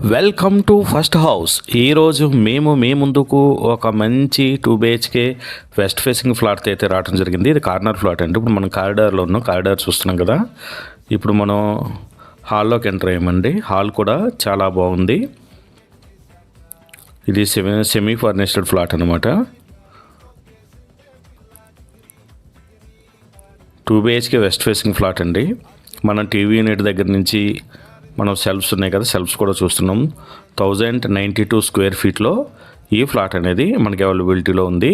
Welcome to first house. ఈరోజు మేము మీ ముందుకు ఒక మంచి 2 BHK వెస్ట్ ఫేసింగ్ ఫ్లాట్ అయితే రావడం జరిగింది. ఇది కార్నర్ ఫ్లాట్ అండి. ఇప్పుడు మనం కారిడార్లో ఉన్నాం. కారిడార్ చూస్తున్నాం కదా. ఇప్పుడు మనం హాల్లోకి ఎంటర్ అయ్యామండి. హాల్ కూడా చాలా బాగుంది. ఇది సెమీ ఫర్నిష్డ్ ఫ్లాట్ అనమాట. 2 BHK వెస్ట్ ఫేసింగ్ ఫ్లాట్ అండి. మనం టీవీ యూనిట్ దగ్గర నుంచి మనం సెల్ఫ్స్ ఉన్నాయి కదా, సెల్ఫ్స్ కూడా చూస్తున్నాం. 1092 స్క్వేర్ ఫీట్లో ఈ ఫ్లాట్ అనేది మనకి అవైలబిలిటీలో ఉంది.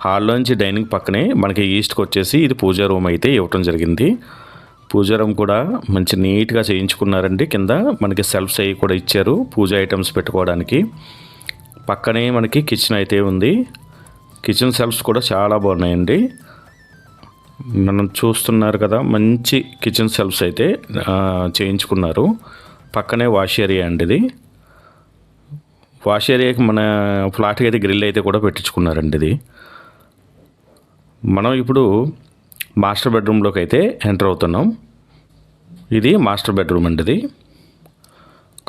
హాల్లోంచి డైనింగ్ పక్కనే మనకి ఈస్ట్కి వచ్చేసి ఇది పూజా రూమ్ అయితే ఇవ్వటం జరిగింది. పూజా రూమ్ కూడా మంచి నీట్గా చేయించుకున్నారండి. కింద మనకి సెల్ఫ్స్ అవి కూడా ఇచ్చారు పూజ ఐటమ్స్ పెట్టుకోవడానికి. పక్కనే మనకి కిచెన్ అయితే ఉంది. కిచెన్ సెల్ఫ్స్ కూడా చాలా బాగున్నాయండి. మనం చూస్తున్నారు కదా, మంచి కిచెన్ సెల్ఫ్స్ అయితే చేయించుకున్నారు. పక్కనే వాష్ ఏరియా అండి. ఇది వాష్ ఏరియాకి మన ఫ్లాట్కి అయితే గ్రిల్ అయితే కూడా పెట్టించుకున్నారండి. ఇది మనం ఇప్పుడు మాస్టర్ బెడ్రూమ్లోకి అయితే ఎంటర్ అవుతున్నాం. ఇది మాస్టర్ బెడ్రూమ్ అండి. ఇది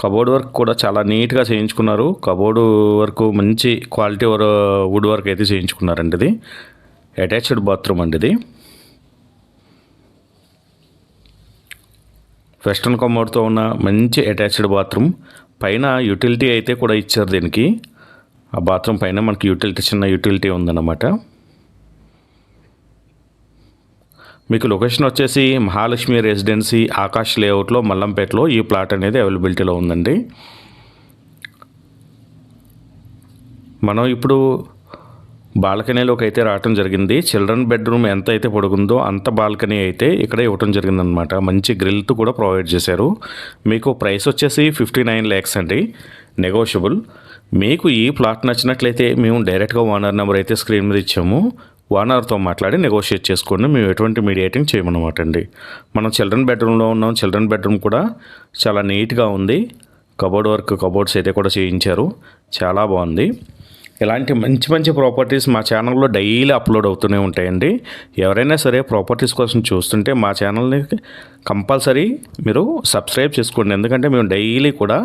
కబోర్డ్ వర్క్ కూడా చాలా నీట్గా చేయించుకున్నారు. కబోర్డు వర్క్ మంచి క్వాలిటీ వుడ్ వర్క్ అయితే చేయించుకున్నారండి. ఇది అటాచ్డ్ బాత్రూమ్ అండి. ఇది వెస్ట్రన్ కమోడ్తో ఉన్న మంచి అటాచ్డ్ బాత్రూమ్. పైన యూటిలిటీ అయితే కూడా ఇచ్చారు దీనికి. ఆ బాత్రూమ్ పైన మనకి చిన్న యూటిలిటీ ఉందన్నమాట. మీకు లొకేషన్ వచ్చేసి మహాలక్ష్మి రెసిడెన్సీ ఆకాష్ లేఅవుట్లో మల్లంపేటలో ఈ ప్లాట్ అనేది అవైలబిలిటీలో ఉందండి. మనం ఇప్పుడు బాల్కనీలోకి అయితే రావటం జరిగింది. చిల్డ్రన్ బెడ్రూమ్ ఎంత అయితే పొడుగుందో అంత బాల్కనీ అయితే ఇక్కడ ఇవ్వటం జరిగిందనమాట. మంచి గ్రిల్తో కూడా ప్రొవైడ్ చేశారు. మీకు ప్రైస్ వచ్చేసి 59 lakhs అండి, నెగోషియబుల్. మీకు ఈ ప్లాట్ నచ్చినట్లయితే మేము డైరెక్ట్గా ఓనర్ నెంబర్ అయితే స్క్రీన్ మీద ఇచ్చాము. ఓనర్తో మాట్లాడి నెగోషియేట్ చేసుకోండి. మేము ఎటువంటి మీడియేటింగ్ చేయమన్నమాట అండి. మనం చిల్డ్రన్ బెడ్రూమ్లో ఉన్నాం. చిల్డ్రన్ బెడ్రూమ్ కూడా చాలా నీట్గా ఉంది. కబోర్డ్స్ అయితే కూడా చేయించారు. చాలా బాగుంది. ఇలాంటి మంచి మంచి ప్రాపర్టీస్ మా ఛానల్లో డైలీ అప్లోడ్ అవుతూనే ఉంటాయండి. ఎవరైనా సరే ప్రాపర్టీస్ కోసం చూస్తుంటే మా ఛానల్ని కంపల్సరీ మీరు సబ్స్క్రైబ్ చేసుకోండి. ఎందుకంటే మేము డైలీ కూడా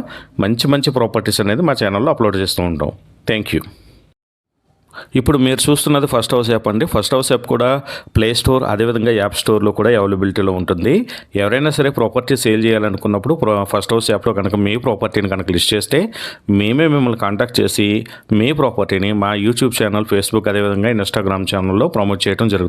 మంచి మంచి ప్రాపర్టీస్ అనేది మా ఛానల్లో అప్లోడ్ చేస్తూ ఉంటాం. Thank you. ఇప్పుడు మీరు చూస్తున్నది ఫస్ట్ హౌస్ యాప్ అండి. ఫస్ట్ హౌస్ యాప్ కూడా ప్లే స్టోర్ అదేవిధంగా యాప్ స్టోర్లో కూడా అవైలబిలిటీలో ఉంటుంది. ఎవరైనా సరే ప్రాపర్టీ సేల్ చేయాలనుకున్నప్పుడు ఫస్ట్ హౌస్ యాప్లో కనుక మీ ప్రాపర్టీని కనుక లిస్ట్ చేస్తే మేమే మిమ్మల్ని కాంటాక్ట్ చేసి మీ ప్రాపర్టీని మా యూట్యూబ్ ఛానల్, ఫేస్బుక్ అదేవిధంగా ఇన్స్టాగ్రామ్ ఛానల్లో ప్రమోట్ చేయడం జరుగుతుంది.